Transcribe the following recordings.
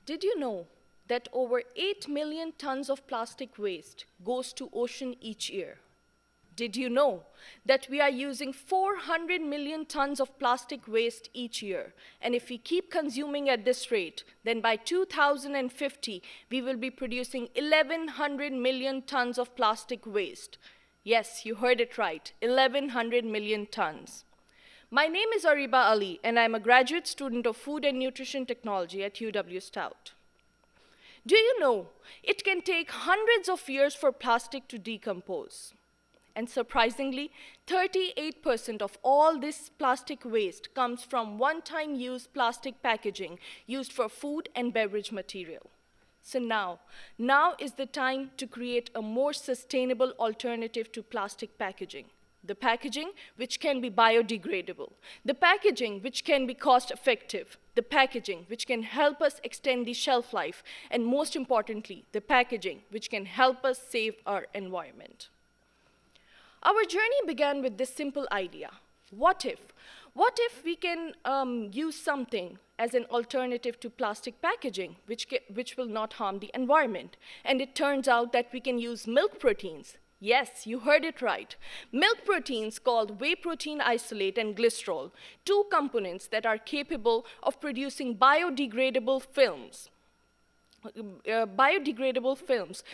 Did you know that over 8 million tons of plastic waste goes to ocean each year? Did you know that we are using 400 million tons of plastic waste each year? And if we keep consuming at this rate, then by 2050, we will be producing 1,100 million tons of plastic waste. Yes, you heard it right, 1,100 million tons. My name is Areeba Ali, and I'm a graduate student of Food and Nutrition Technology at UW-Stout. Do you know it can take hundreds of years for plastic to decompose? And surprisingly, 38% of all this plastic waste comes from one-time use plastic packaging used for food and beverage material. So now is the time to create a more sustainable alternative to plastic packaging. The packaging which can be biodegradable, the packaging which can be cost-effective, the packaging which can help us extend the shelf life, and most importantly, the packaging which can help us save our environment. Our journey began with this simple idea. What if we can use something as an alternative to plastic packaging, which will not harm the environment? And it turns out that we can use milk proteins. Yes, you heard it right. Milk proteins called whey protein isolate and glycerol, two components that are capable of producing biodegradable films.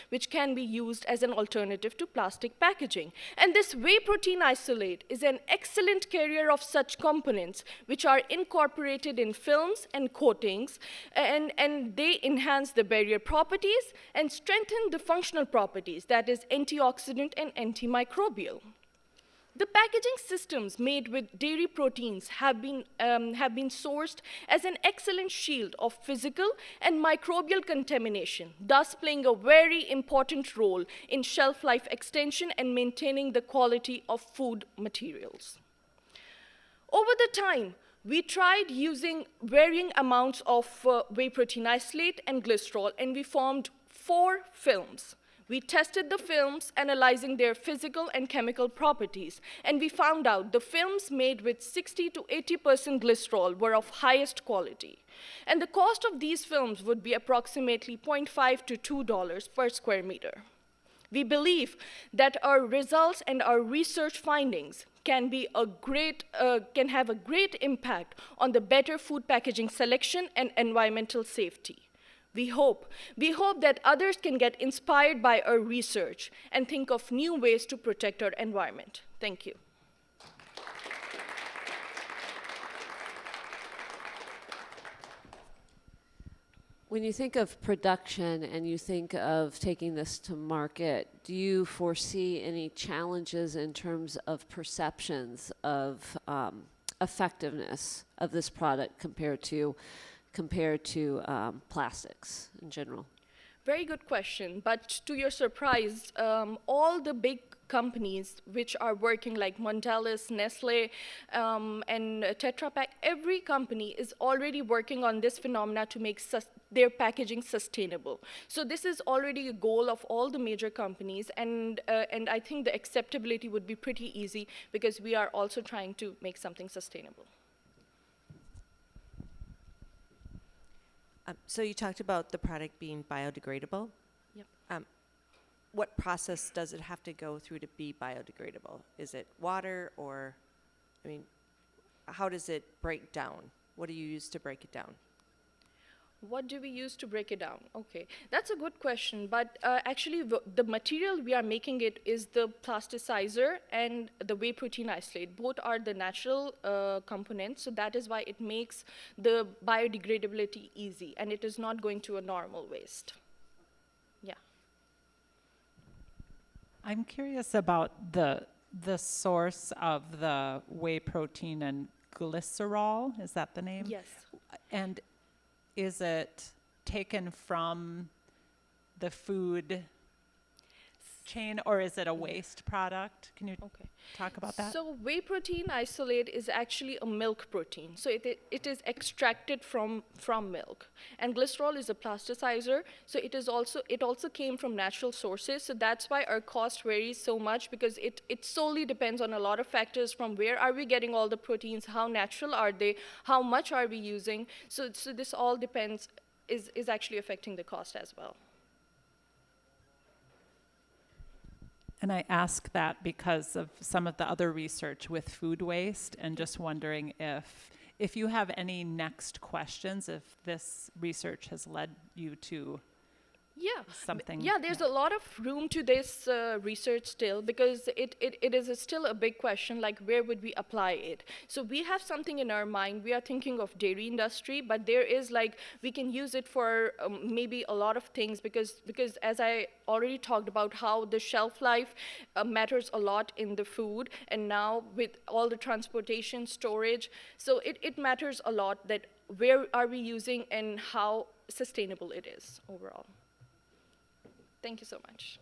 Which can be used as an alternative to plastic packaging. And this whey protein isolate is an excellent carrier of such components which are incorporated in films and coatings, and they enhance the barrier properties and strengthen the functional properties, that is antioxidant and antimicrobial. The packaging systems made with dairy proteins have been sourced as an excellent shield of physical and microbial contamination, thus playing a very important role in shelf life extension and maintaining the quality of food materials. Over the time, we tried using varying amounts of whey protein isolate and glycerol, and we formed 4 films. We tested the films, analyzing their physical and chemical properties, and we found out the films made with 60 to 80% glycerol were of highest quality. And the cost of these films would be approximately $0.5 to $2 per square meter. We believe that our results and our research findings can have a great impact on the better food packaging selection and environmental safety. We hope that others can get inspired by our research and think of new ways to protect our environment. Thank you. When you think of production and you think of taking this to market, do you foresee any challenges in terms of perceptions of effectiveness of this product compared to plastics in general? Very good question, but to your surprise, all the big companies which are working like Mondelez, Nestle, and Tetra Pak, every company is already working on this phenomena to make their packaging sustainable. So this is already a goal of all the major companies, and I think the acceptability would be pretty easy because we are also trying to make something sustainable. So you talked about the product being biodegradable. Yep. What process does it have to go through to be biodegradable? Is it water, or, I mean, how does it break down? What do you use to break it down? What do we use to break it down? Okay, that's a good question, but actually the material we are making it is the plasticizer and the whey protein isolate. Both are the natural components, so that is why it makes the biodegradability easy, and it is not going to a normal waste. Yeah. I'm curious about the source of the whey protein and glycerol. Is that the name? Yes. And is it taken from the food chain, or is it a waste product? Can you talk about that? So whey protein isolate is actually a milk protein. So it is extracted from milk. And glycerol is a plasticizer. So it also came from natural sources. So that's why our cost varies so much, because it solely depends on a lot of factors, from where are we getting all the proteins, how natural are they, how much are we using. So this all depends is actually affecting the cost as well. And I ask that because of some of the other research with food waste, and just wondering if you have any next questions, if this research has led you to something. Yeah, there's a lot of room to this research still, because it is still a big question, like where would we apply it? So we have something in our mind. We are thinking of dairy industry, but there is like, we can use it for maybe a lot of things, because as I already talked about how the shelf life matters a lot in the food, and now with all the transportation, storage, so it matters a lot that where are we using and how sustainable it is overall. Thank you so much.